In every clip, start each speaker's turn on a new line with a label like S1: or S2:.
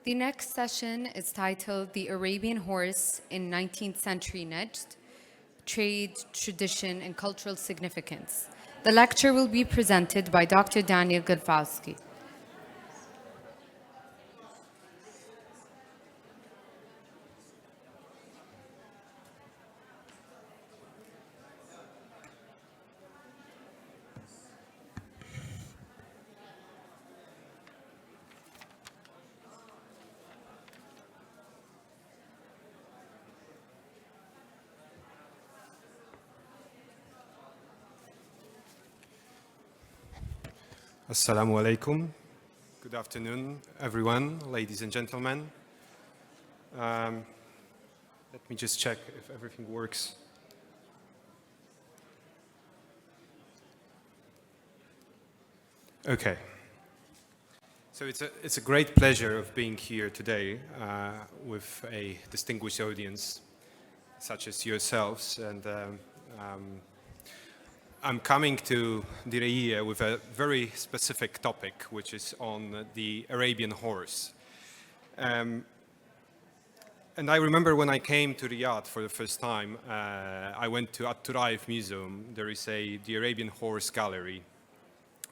S1: The next session is titled The Arabian Horse in 19th Century Najd, Trade, Tradition, and Cultural Significance. The lecture will be presented by Dr. Daniel Galfowski.
S2: Assalamu alaikum. Good afternoon, everyone, ladies and gentlemen. Let me just check if everything works. Okay. So it's a great pleasure of being here today with a distinguished audience such as yourselves, and I'm coming to Diriyah with a very specific topic, which is on the Arabian horse. And I remember when I came to Riyadh for the first time, I went to At-Turaif Museum. There is the Arabian Horse Gallery,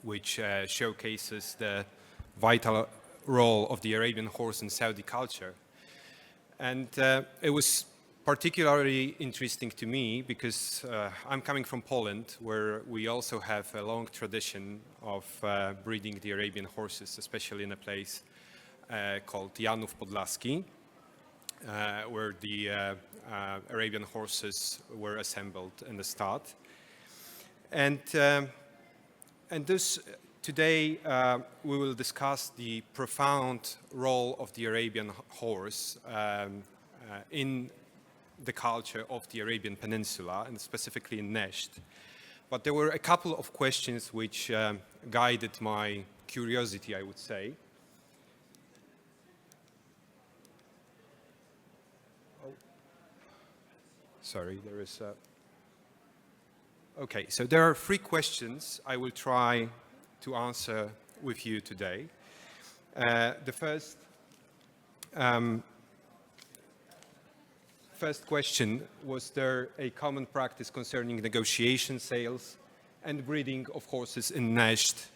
S2: which showcases the vital role of the Arabian horse in Saudi culture. And it was particularly interesting to me because I'm coming from Poland, where we also have a long tradition of breeding the Arabian horses, especially in a place called Janów Podlaski, where the Arabian horses were assembled in the start. And this today we will discuss the profound role of the Arabian horse in the culture of the Arabian Peninsula, and specifically in Najd. But there were a couple of questions which guided my curiosity, I would say. Oh. Sorry, there is a... Okay, so there are three questions I will try to answer with you today. The first question: was there a common practice concerning negotiation, sales, and breeding of horses in Najd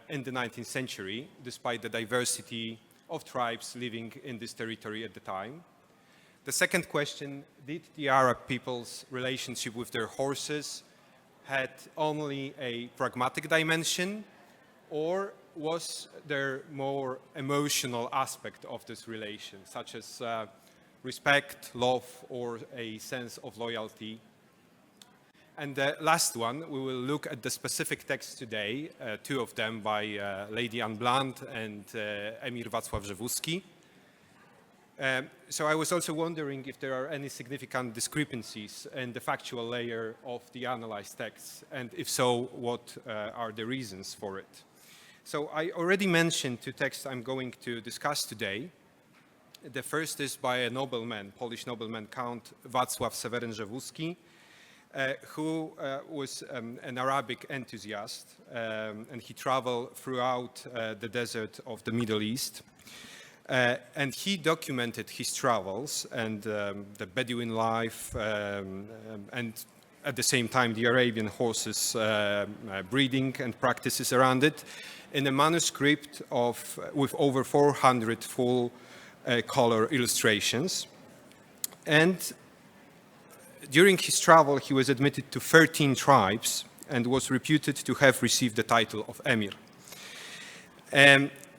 S2: in the 19th century, despite the diversity of tribes living in this territory at the time? The second question: did the Arab people's relationship with their horses had only a pragmatic dimension, or was there more emotional aspect of this relation, such as respect, love, or a sense of loyalty? And the last one, we will look at the specific texts today, two of them by Lady Anne Bland and Emir Wacław Rzewuski. So I was also wondering if there are any significant discrepancies in the factual layer of the analyzed texts, and if so, what are the reasons for it? So I already mentioned two texts I'm going to discuss today. The first is by a nobleman, Polish nobleman, Count Wacław Seweryn Rzewuski, who was an Arabic enthusiast, and he traveled throughout the desert of the Middle East. And he documented his travels and the Bedouin life, and at the same time the Arabian horses breeding and practices around it, in a manuscript with over 400 full color illustrations. And during his travel, he was admitted to 13 tribes and was reputed to have received the title of Emir.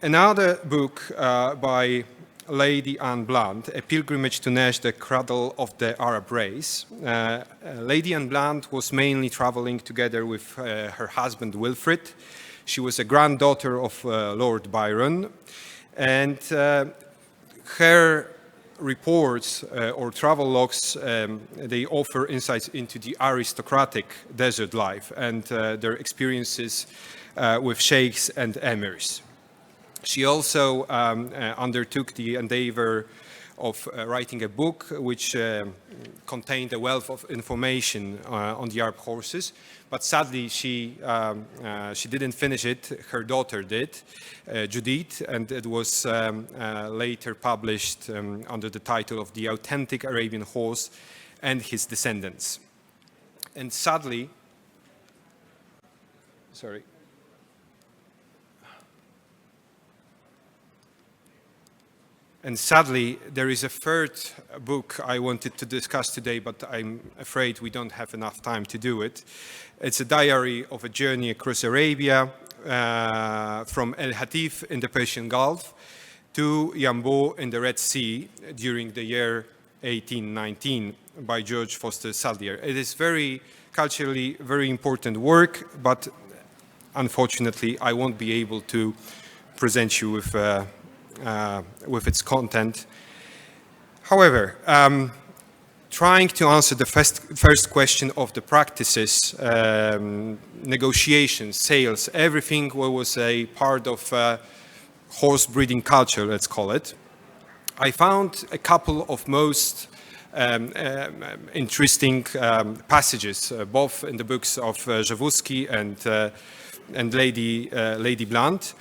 S2: Another book by Lady Anne Bland, A Pilgrimage to Najd, the Cradle of the Arab Race. Lady Anne Bland was mainly traveling together with her husband Wilfrid. She was a granddaughter of Lord Byron, and her reports or travel logs, they offer insights into the aristocratic desert life and their experiences with sheikhs and emirs. She also undertook the endeavor of writing a book which contained a wealth of information on the Arab horses. But sadly, she didn't finish it. Her daughter did, Judith, and it was later published under the title of The Authentic Arabian Horse and His Descendants. And sadly, sorry. And sadly, there is a third book I wanted to discuss today, but I'm afraid we don't have enough time to do it. It's a diary of a journey across Arabia, from El Hatif in the Persian Gulf to Yambo in the Red Sea during the year 1819 by George Foster Saldier. It is culturally very important work, but unfortunately, I won't be able to present you with its content. However, trying to answer the first question of the practices, negotiations, sales, everything what was a part of horse breeding culture, let's call it, I found a couple of most interesting passages, both in the books of Jawuski and Lady Blunt.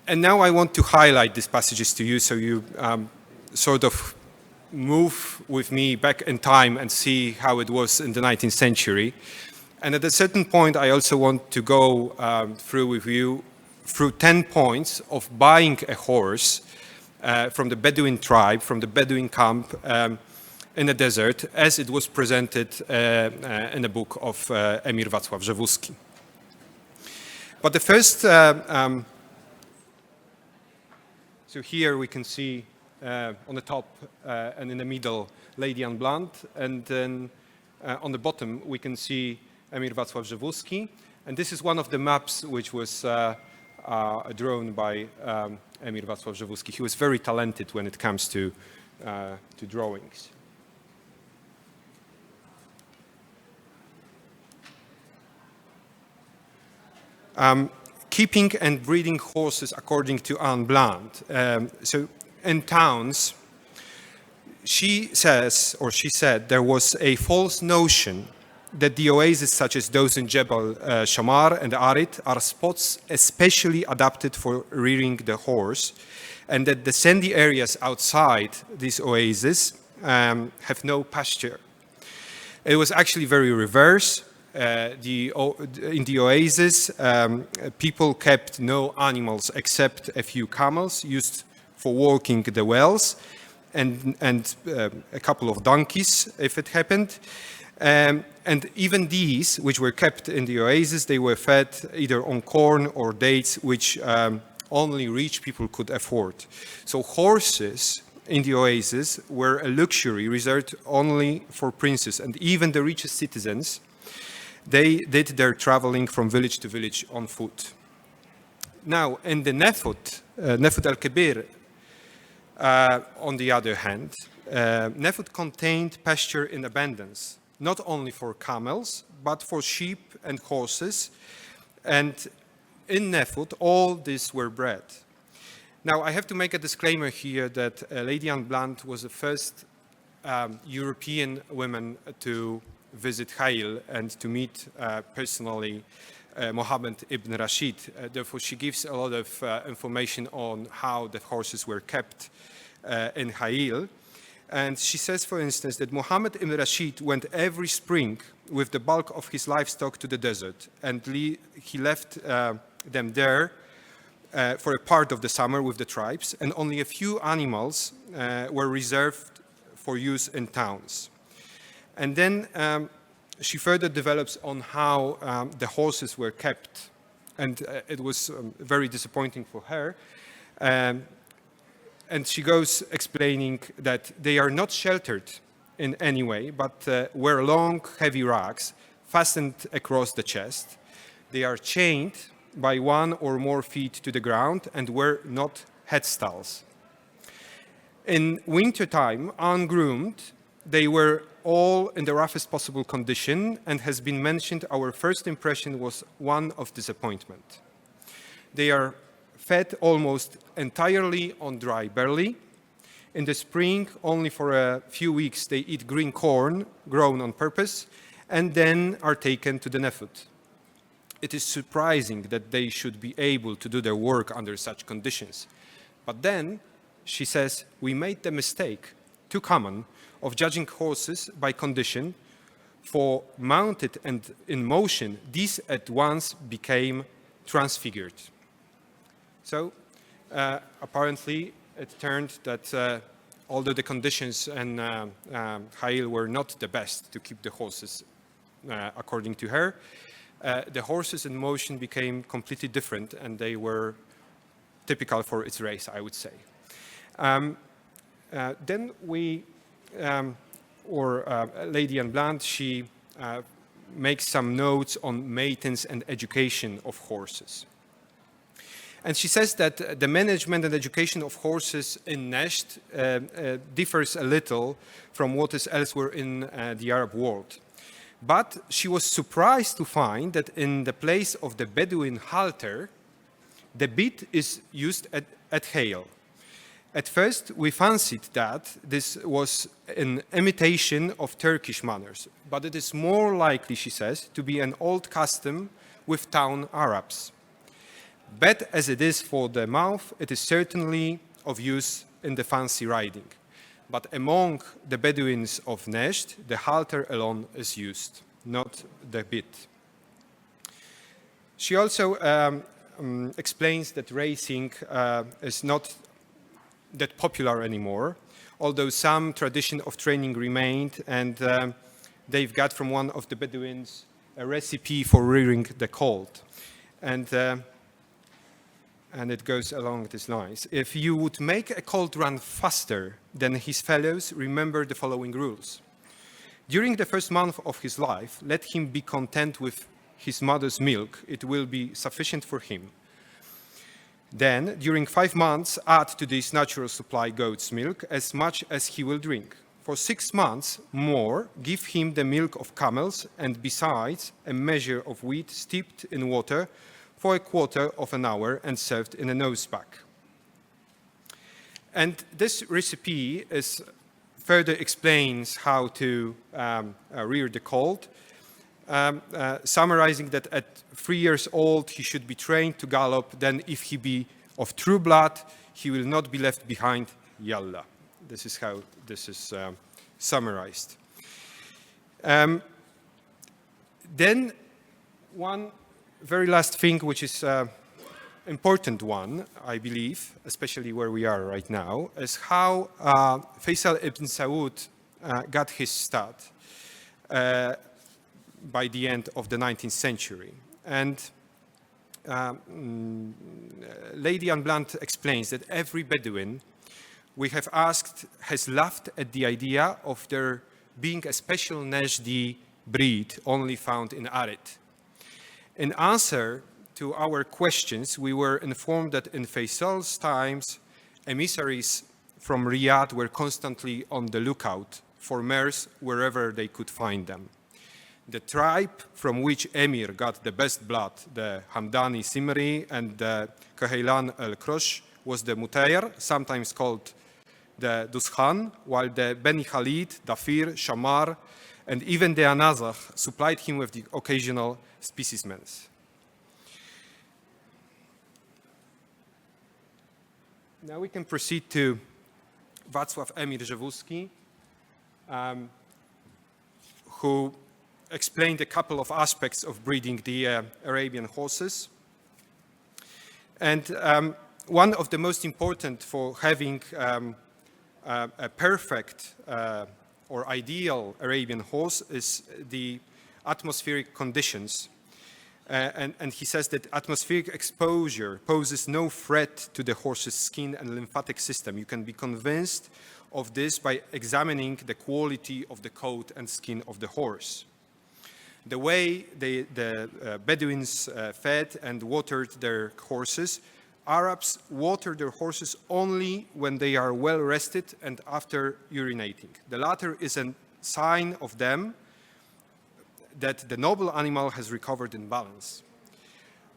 S2: And now I want to highlight these passages to you so you sort of move with me back in time and see how it was in the 19th century. And at a certain point, I also want to go through with you through 10 points of buying a horse from the Bedouin tribe, from the Bedouin camp in the desert, as it was presented in a book of Emir Wacław Jawuski. But the first so here we can see on the top and in the middle Lady Anne Blunt, and then on the bottom we can see Emir Wacław Jawuski. And this is one of the maps which was drawn by Emir Wacław Jawuski. He was very talented when it comes to drawings. Keeping and breeding horses according to Anne Blunt. So in towns, she said there was a false notion that the oases such as those in Jebel Shamar and Arid are spots especially adapted for rearing the horse, and that the sandy areas outside these oases have no pasture. It was actually very reverse. In the oasis, people kept no animals except a few camels used for walking the wells, and a couple of donkeys, if it happened. And even these, which were kept in the oasis, they were fed either on corn or dates, which only rich people could afford. So horses in the oasis were a luxury reserved only for princes, and even the richest citizens, they did their traveling from village to village on foot. Now, in the Nefut al-Kabir, on the other hand, Nefut contained pasture in abundance, not only for camels, but for sheep and horses. And in Nefut, all these were bred. Now, I have to make a disclaimer here that Lady Anne Blunt was the first European woman to visit Khail and to meet personally Mohammed ibn Rashid. Therefore, she gives a lot of information on how the horses were kept in Khail. And she says, for instance, that Mohammed ibn Rashid went every spring with the bulk of his livestock to the desert, and he left them there for a part of the summer with the tribes, and only a few animals were reserved for use in towns. And then she further develops on how the horses were kept, and it was very disappointing for her. And she goes explaining that they are not sheltered in any way, but wear long, heavy rags fastened across the chest. They are chained by one or more feet to the ground and wear not headstalls. In wintertime, ungroomed, they were all in the roughest possible condition, and has been mentioned, our first impression was one of disappointment. They are fed almost entirely on dry barley, In the spring, only for a few weeks, they eat green corn grown on purpose and then are taken to the Nefut. It is surprising that they should be able to do their work under such conditions. But then, she says, we made the mistake, too common, of judging horses by condition, for mounted and in motion, these at once became transfigured. So, apparently, it turned that although the conditions in Hail were not the best to keep the horses, according to her, the horses in motion became completely different, and they were typical for its race, I would say. Then we, Lady Anne Blunt, she makes some notes on maintenance and education of horses. And she says that the management and education of horses in Najd differs a little from what is elsewhere in the Arab world. But she was surprised to find that in the place of the Bedouin halter, the bit is used at Hail. At first, we fancied that this was an imitation of Turkish manners, but it is more likely, she says, to be an old custom with town Arabs. Bad as it is for the mouth, it is certainly of use in the fancy riding. But among the Bedouins of Najd, the halter alone is used, not the bit. She also explains that racing is not that popular anymore, although some tradition of training remained, and they've got from one of the Bedouins a recipe for rearing the colt. And it goes along these lines. If you would make a colt run faster than his fellows, remember the following rules. During the first month of his life, let him be content with his mother's milk. It will be sufficient for him. Then, during 5 months, add to this natural supply goat's milk as much as he will drink. For 6 months more, give him the milk of camels, and besides, a measure of wheat steeped in water for a quarter of an hour and served in a nosepack. And this recipe further explains how to rear the colt, summarizing that at 3 years old he should be trained to gallop, then if he be of true blood, he will not be left behind, yalla. This is how this is summarized. Then one very last thing, which is important one, I believe, especially where we are right now, is how Faisal ibn Saud got his start by the end of the 19th century. And Lady Anne Blunt explains that every Bedouin we have asked has laughed at the idea of there being a special Najdi breed only found in Arid. In answer to our questions, we were informed that in Faisal's times, emissaries from Riyadh were constantly on the lookout for mares wherever they could find them. The tribe from which Emir got the best blood, the Hamdani Simri and the Kahaylan al-Krosh, was the Mutayr, sometimes called the Duskhan, while the Beni Khalid, Dafir, Shamar, and even the Anazakh supplied him with the occasional specimens. Now we can proceed to Wacław Emir Rzewuski, who explained a couple of aspects of breeding the Arabian horses. And one of the most important for having a perfect or ideal Arabian horse is the atmospheric conditions. And he says that atmospheric exposure poses no threat to the horse's skin and lymphatic system. You can be convinced of this by examining the quality of the coat and skin of the horse. The way the Bedouins fed and watered their horses, Arabs water their horses only when they are well rested and after urinating. The latter is a sign of them that the noble animal has recovered in balance.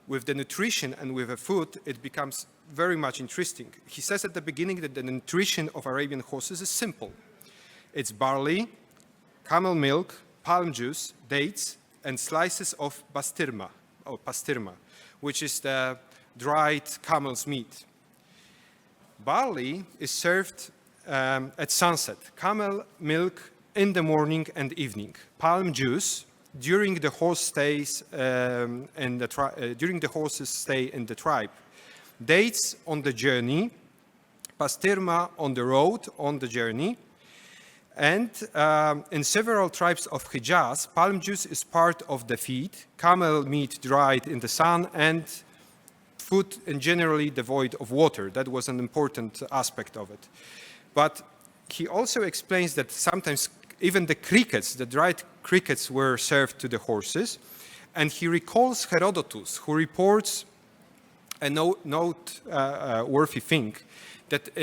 S2: with the nutrition and with the food, it becomes very much interesting. He says at the beginning that the nutrition of Arabian horses is simple. It's barley, camel milk, palm juice, dates, and slices of pastirma, which is the dried camel's meat. Barley is served at sunset, camel milk in the morning and evening, palm juice during the horse's stay in the tribe, dates on the journey, pastirma on the road on the journey, and in several tribes of Hijaz, palm juice is part of the feed, camel meat dried in the sun, and food and generally devoid of water. That was an important aspect of it. But he also explains that sometimes even the crickets, the dried crickets, were served to the horses. And he recalls Herodotus, who reports a noteworthy thing, that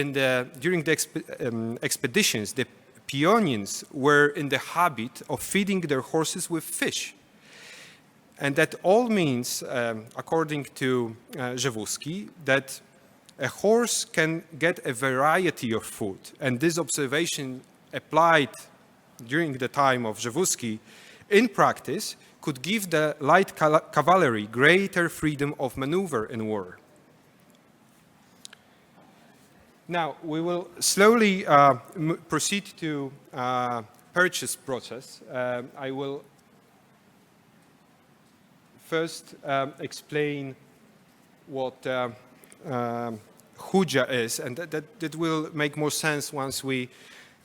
S2: during the expeditions, the Peonians were in the habit of feeding their horses with fish. And that all means, according to Rzewuski, that a horse can get a variety of food. And this observation applied during the time of Rzewuski in practice could give the light cavalry greater freedom of maneuver in war. Now, we will slowly proceed to purchase process. I will first explain what Huja is, and that will make more sense once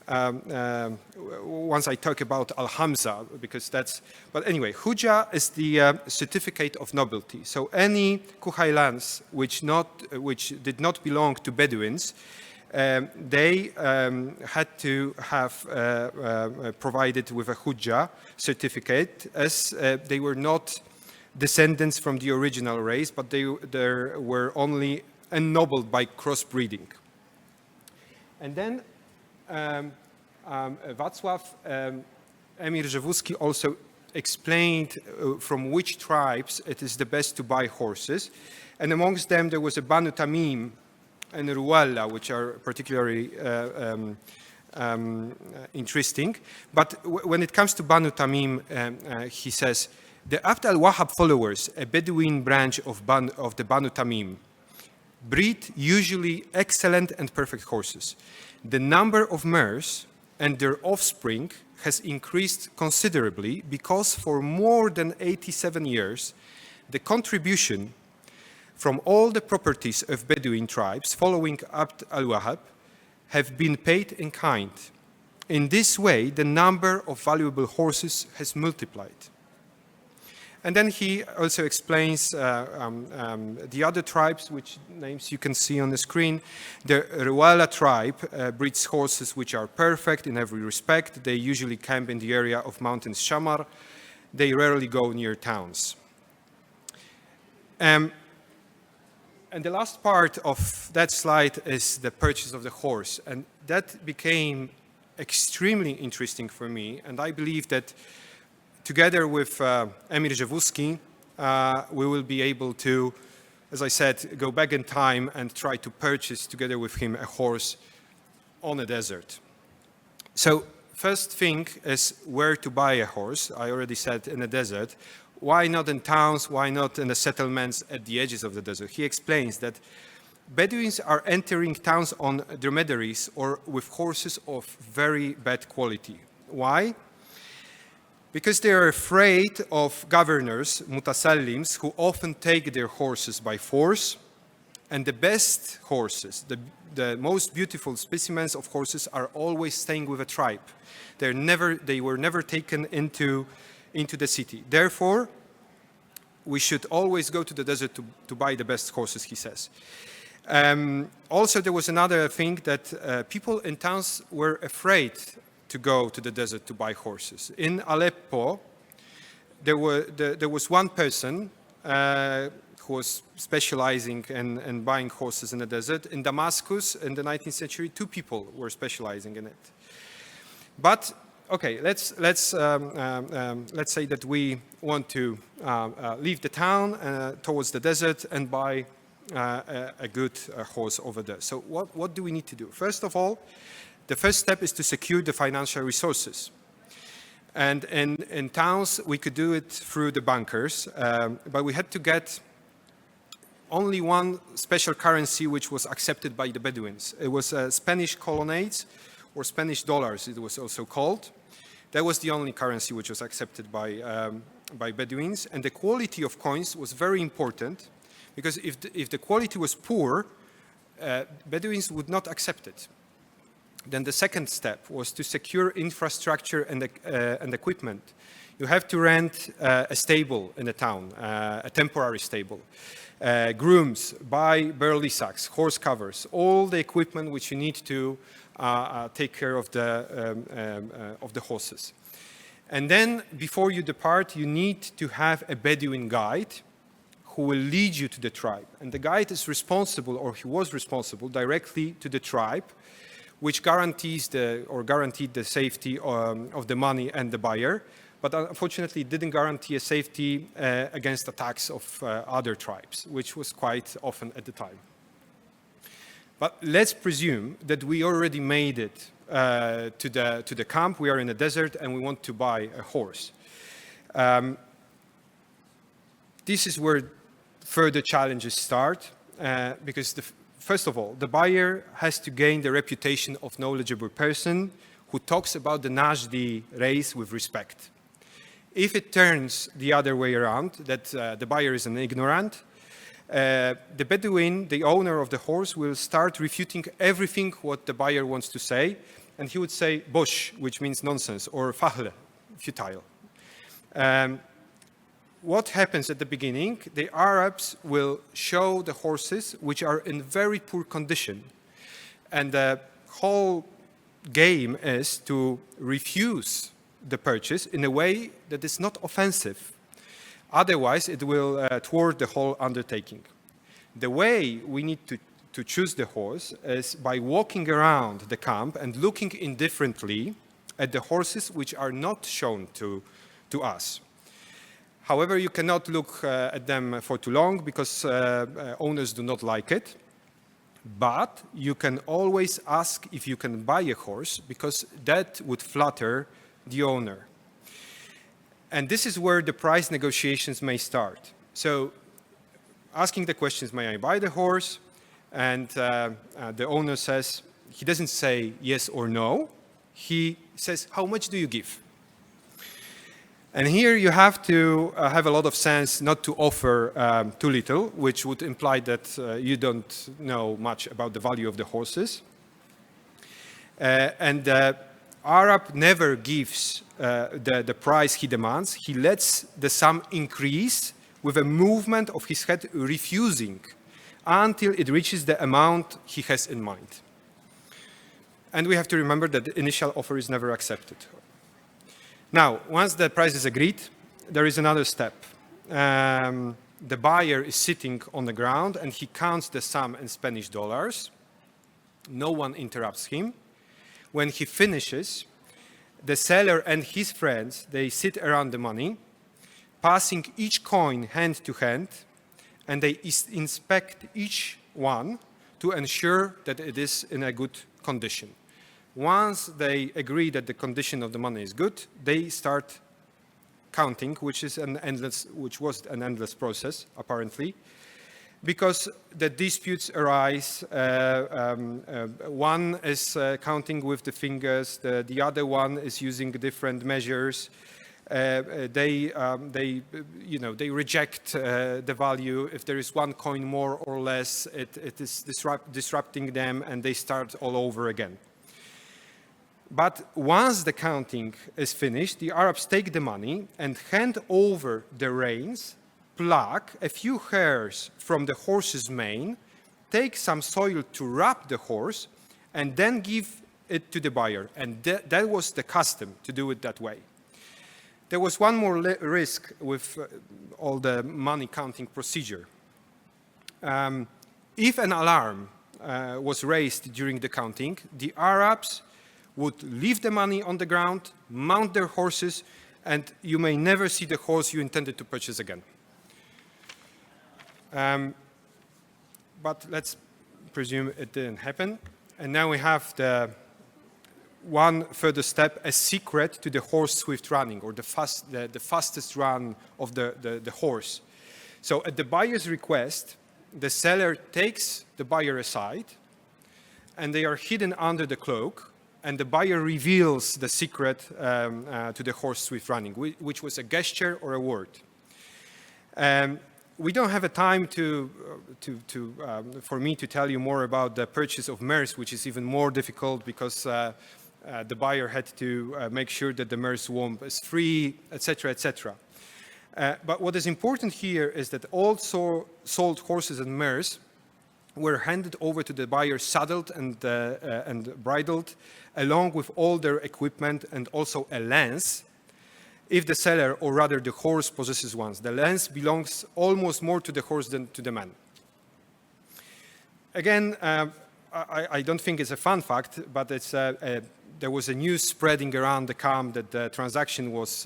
S2: once I talk about Al-Hamza, because that's, but anyway, Huja is the certificate of nobility. So any Kuhailans which did not belong to Bedouins, they had to have provided with a Huja certificate, as they were not descendants from the original race, but they were only ennobled by crossbreeding. And then Wacław Emir Rzewuski also explained from which tribes it is the best to buy horses. And amongst them, there was a Banu Tamim and Ruwalla, which are particularly interesting. But when it comes to Banu Tamim, he says, the Abd al-Wahhab followers, a Bedouin branch of the Banu Tamim, breed usually excellent and perfect horses. The number of mares and their offspring has increased considerably because for more than 87 years, the contribution from all the properties of Bedouin tribes following Abd al-Wahhab have been paid in kind. In this way, the number of valuable horses has multiplied. And then he also explains the other tribes, which names you can see on the screen. The Ruwalla tribe breeds horses which are perfect in every respect. They usually camp in the area of mountains Shamar. They rarely go near towns. And the last part of that slide is the purchase of the horse. And that became extremely interesting for me. And I believe that together with Emir Rzewuski, we will be able to, as I said, go back in time and try to purchase together with him a horse on a desert. So first thing is where to buy a horse. I already said in a desert. Why not in towns? Why not in the settlements at the edges of the desert? He explains that Bedouins are entering towns on dromedaries or with horses of very bad quality. Why? Because they are afraid of governors, mutasallims, who often take their horses by force. And the best horses, the most beautiful specimens of horses are always staying with a tribe. They were never taken into the city. Therefore, we should always go to the desert to buy the best horses, he says. Also, there was another thing that people in towns were afraid to go to the desert to buy horses. In Aleppo, there was one person who was specializing in buying horses in the desert. In Damascus, in the 19th century, two people were specializing in it. But okay, let's say that we want to leave the town towards the desert and buy a good horse over there. So what do we need to do? First of all, the first step is to secure the financial resources. And in towns, we could do it through the bankers, but we had to get only one special currency which was accepted by the Bedouins. It was Spanish colonnades, or Spanish dollars, it was also called. That was the only currency which was accepted by Bedouins. And the quality of coins was very important, because if the quality was poor, Bedouins would not accept it. Then the second step was to secure infrastructure and equipment. You have to rent a stable in the town, a temporary stable. Grooms, buy burley sacks, horse covers, all the equipment which you need to take care of the horses. And then before you depart, you need to have a Bedouin guide who will lead you to the tribe. And the guide is responsible, or he was responsible, directly to the tribe, which guaranteed the safety of the money and the buyer, but unfortunately didn't guarantee a safety against attacks of other tribes, which was quite often at the time. But let's presume that we already made it to the camp. We are in the desert and we want to buy a horse. This is where further challenges start, because first of all, the buyer has to gain the reputation of knowledgeable person who talks about the Najdi race with respect. If it turns the other way around, that the buyer is an ignorant, the Bedouin, the owner of the horse, will start refuting everything what the buyer wants to say, and he would say bosh, which means nonsense, or fahle, futile. What happens at the beginning? The Arabs will show the horses which are in very poor condition, and the whole game is to refuse the purchase in a way that is not offensive. Otherwise, it will thwart the whole undertaking. The way we need to choose the horse is by walking around the camp and looking indifferently at the horses which are not shown to us. However, you cannot look at them for too long because owners do not like it. But you can always ask if you can buy a horse, because that would flatter the owner. And this is where the price negotiations may start. So asking the questions, may I buy the horse? And the owner says, he doesn't say yes or no. He says, how much do you give? And here you have to have a lot of sense not to offer too little, which would imply that you don't know much about the value of the horses. And the Arab never gives the price he demands. He lets the sum increase with a movement of his head refusing until it reaches the amount he has in mind. And we have to remember that the initial offer is never accepted. Now, once the price is agreed, there is another step. The buyer is sitting on the ground and he counts the sum in Spanish dollars. No one interrupts him. When he finishes, the seller and his friends, they sit around the money, passing each coin hand to hand, and they inspect each one to ensure that it is in a good condition. Once they agree that the condition of the money is good, they start counting, which was an endless process, apparently, because the disputes arise. One is counting with the fingers, the other one is using different measures. They reject the value. If there is one coin more or less, it is disrupting them, and they start all over again. But once the counting is finished, the Arabs take the money and hand over the reins, pluck a few hairs from the horse's mane, take some soil to wrap the horse, and then give it to the buyer. And that was the custom, to do it that way. There was one more risk with all the money counting procedure. If an alarm was raised during the counting, the Arabs would leave the money on the ground, mount their horses, and you may never see the horse you intended to purchase again. But let's presume it didn't happen. And now we have the one further step, a secret to the horse swift running, or the fastest run of the horse. So at the buyer's request, the seller takes the buyer aside, and they are hidden under the cloak, and the buyer reveals the secret to the horse swift running, which was a gesture or a word. We don't have a time for me to tell you more about the purchase of mares, which is even more difficult because the buyer had to make sure that the mare's womb is free, etc., etc. But what is important here is that all sold horses and mares were handed over to the buyer saddled and bridled, along with all their equipment and also a lance, if the seller, or rather the horse, possesses one. The lance belongs almost more to the horse than to the man. Again, I don't think it's a fun fact, but it's there was a news spreading around the camp that the transaction was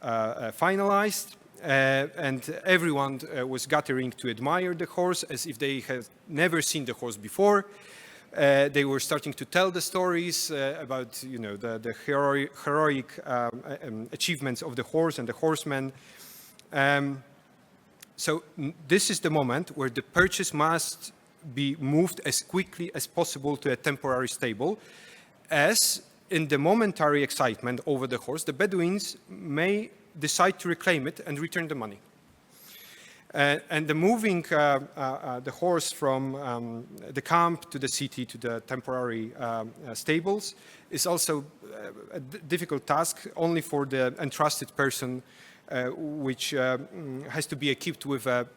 S2: finalized, and everyone was gathering to admire the horse as if they had never seen the horse before. They were starting to tell the stories about, the heroic achievements of the horse and the horsemen. So this is the moment where the purchase must be moved as quickly as possible to a temporary stable, as in the momentary excitement over the horse, the Bedouins may decide to reclaim it and return the money. And the moving the horse from the camp to the city to the temporary stables is also a difficult task only for the entrusted person, which has to be equipped with a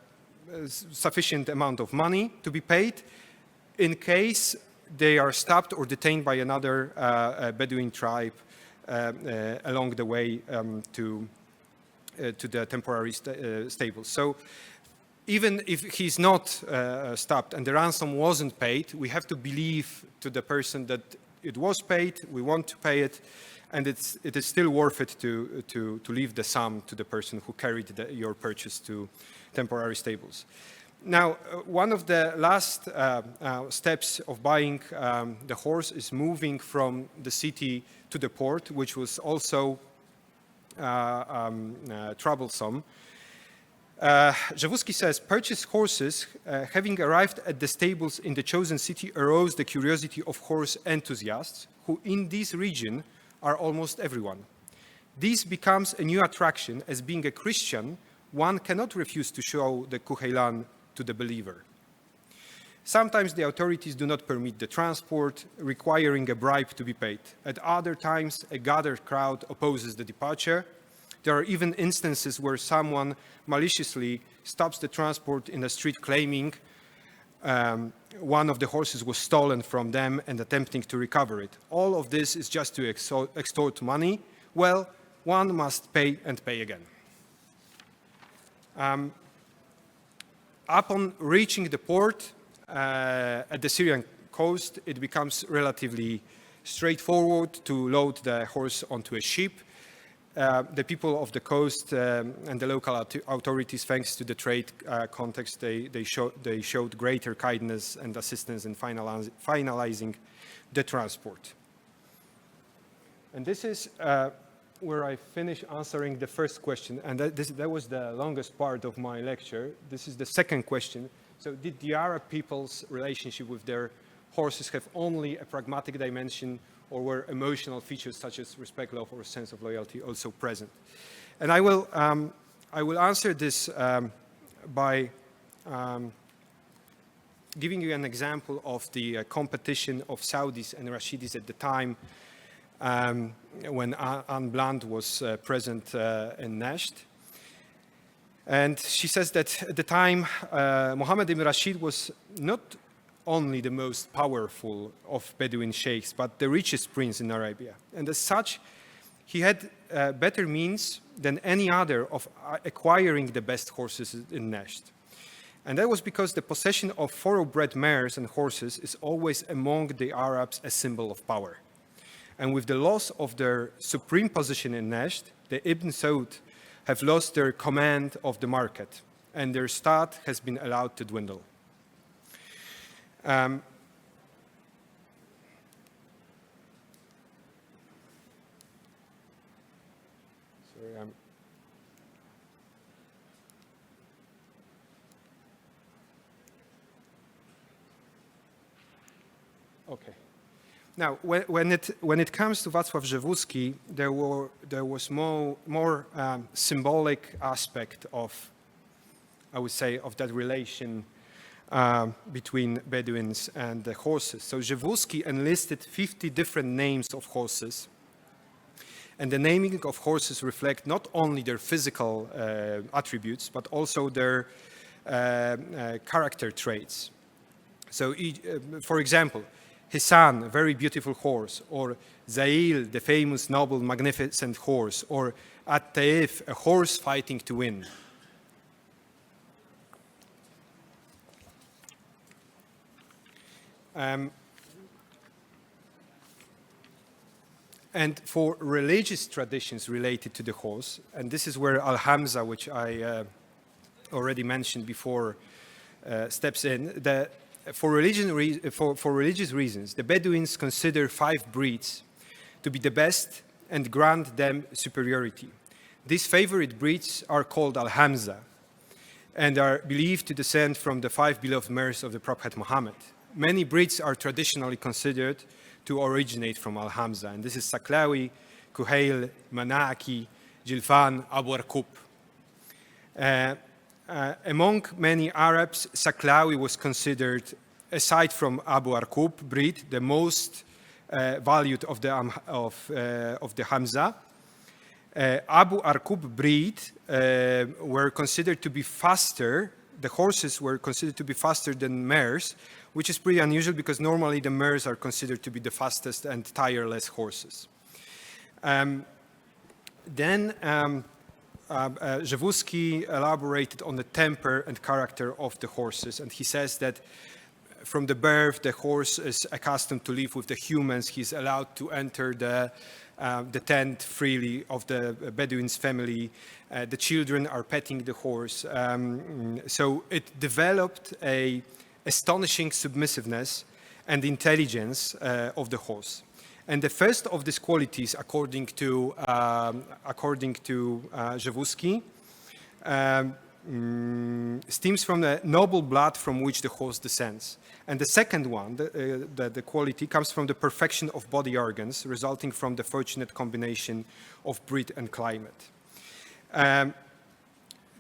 S2: sufficient amount of money to be paid in case they are stopped or detained by another Bedouin tribe along the way to the temporary stables. So even if he's not stopped and the ransom wasn't paid, we have to believe to the person that it was paid, we want to pay it, and it is still worth it to leave the sum to the person who carried your purchase to temporary stables. Now, one of the last steps of buying the horse is moving from the city to the port, which was also troublesome. Jaworski says, purchased horses, having arrived at the stables in the chosen city, aroused the curiosity of horse enthusiasts, who in this region are almost everyone. This becomes a new attraction, as being a Christian, one cannot refuse to show the Kuheilan to the believer. Sometimes the authorities do not permit the transport, requiring a bribe to be paid. At other times, a gathered crowd opposes the departure. There are even instances where someone maliciously stops the transport in the street, claiming one of the horses was stolen from them and attempting to recover it. All of this is just to extort money. Well, one must pay and pay again. Upon reaching the port at the Syrian coast, it becomes relatively straightforward to load the horse onto a ship. The people of the coast and the local authorities, thanks to the trade context, they showed greater kindness and assistance in finalizing the transport. And this is where I finish answering the first question, and that was the longest part of my lecture. This is the second question. So did the Arab people's relationship with their horses have only a pragmatic dimension, or were emotional features such as respect, love, or a sense of loyalty also present? And I will answer this by giving you an example of the competition of Saudis and Rashidis at the time when Anne Bland was present in Najd. And she says that at the time, Mohammed ibn Rashid was not only the most powerful of Bedouin sheikhs, but the richest prince in Arabia. And as such, he had better means than any other of acquiring the best horses in Najd. And that was because the possession of thoroughbred mares and horses is always among the Arabs a symbol of power. And with the loss of their supreme position in Najd, the Ibn Saud have lost their command of the market, and their state has been allowed to dwindle. Sorry, okay. Now, when it comes to Wacław Rzewuski, there was more symbolic aspect of, I would say, of that relation between Bedouins and the horses. So Rzewuski enlisted 50 different names of horses, and the naming of horses reflect not only their physical attributes, but also their character traits. So, for example, Hisan, a very beautiful horse, or Zail, the famous, noble, magnificent horse, or At-Taif, a horse fighting to win. And for religious traditions related to the horse, and this is where Al-Hamza, which I already mentioned before, steps in. For religious reasons, the Bedouins consider 5 breeds to be the best and grant them superiority. These favorite breeds are called Al-Hamza and are believed to descend from the 5 beloved mares of the Prophet Muhammad. Many breeds are traditionally considered to originate from Al-Hamza, and this is Saklawi, Kuhail, Manaki, Jilfan, Abu Arqub. Among many Arabs, Saklawi was considered, aside from Abu Arqub breed, the most valued of the Hamza. Abu Arqub breed were considered to be faster. The horses were considered to be faster than mares, which is pretty unusual because normally the mares are considered to be the fastest and tireless horses. Rzewuski elaborated on the temper and character of the horses, and he says that from the birth, the horse is accustomed to live with the humans. He's allowed to enter the tent freely of the Bedouin's family. The children are petting the horse. So it developed an astonishing submissiveness and intelligence of the horse. And the first of these qualities, according to Rzewuski, stems from the noble blood from which the horse descends. And the second one, the quality, comes from the perfection of body organs, resulting from the fortunate combination of breed and climate.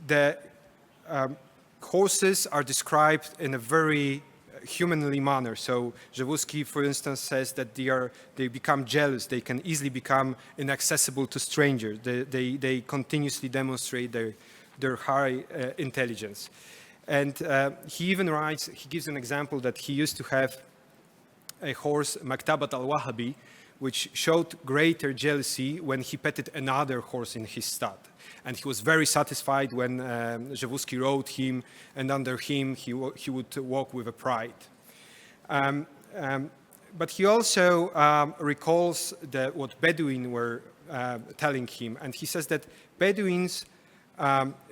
S2: The horses are described in a very humanly manner. So Rzewuski, for instance, says that they become jealous. They can easily become inaccessible to strangers. They continuously demonstrate their high intelligence. And he even writes, he gives an example that he used to have a horse, Maktabat al-Wahabi, which showed greater jealousy when he petted another horse in his stud. And he was very satisfied when Rzewuski rode him, and under him he would walk with a pride. But he also recalls what Bedouin were telling him, and he says that Bedouins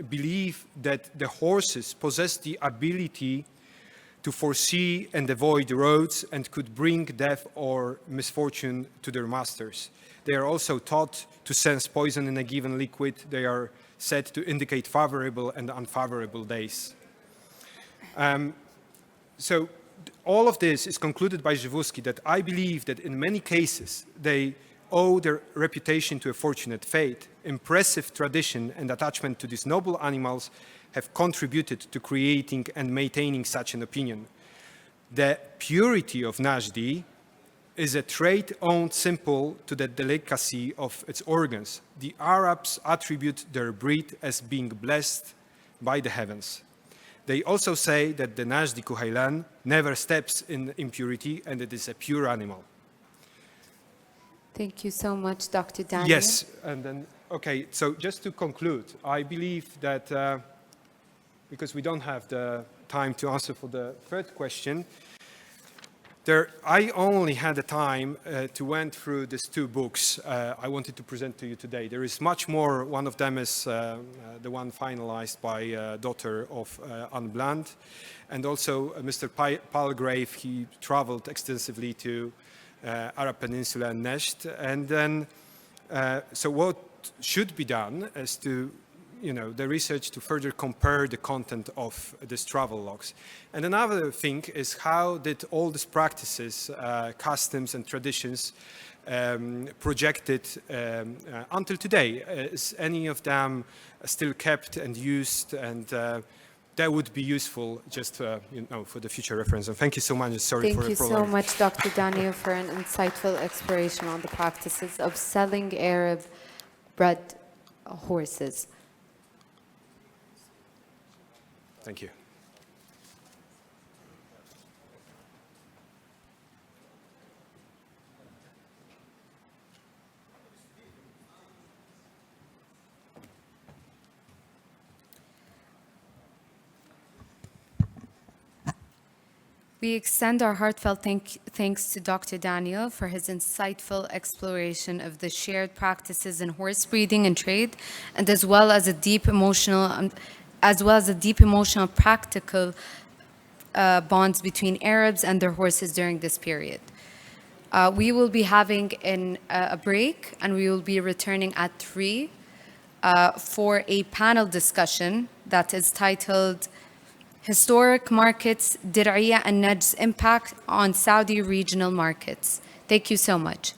S2: believe that the horses possess the ability to foresee and avoid roads and could bring death or misfortune to their masters. They are also taught to sense poison in a given liquid. They are said to indicate favorable and unfavorable days. So all of this is concluded by Rzewuski that I believe that in many cases they owe their reputation to a fortunate fate. Impressive tradition and attachment to these noble animals have contributed to creating and maintaining such an opinion. The purity of Najdi is a trait owed simple to the delicacy of its organs. The Arabs attribute their breed as being blessed by the heavens. They also say that the Najdi Kuhailan never steps in impurity and it is a pure animal.
S1: Thank you so much, Dr. Daniel.
S2: Yes, and then, okay, so just to conclude, I believe that, because we don't have the time to answer for the third question, I only had the time to went through these two books I wanted to present to you today. There is much more. One of them is the one finalized by daughter of Anne Bland, and also Mr. Palgrave. He traveled extensively to Arab Peninsula and Najd. And then, so what should be done is to the research to further compare the content of these travel logs. And another thing is how did all these practices, customs and traditions projected until today? Is any of them still kept and used? And that would be useful just for the future reference. And thank you so much. Sorry for the
S1: Thank you so much, Dr. Daniel, for an insightful exploration on the practices of selling Arab-bred horses.
S2: Thank you.
S1: We extend our heartfelt thanks to Dr. Daniel for his insightful exploration of the shared practices in horse breeding and trade, and as well as a deep emotional practical bonds between Arabs and their horses during this period. We will be having a break, and we will be returning at 3 for a panel discussion that is titled Historic Markets, Dir'iyah and Najd's Impact on Saudi Regional Markets. Thank you so much.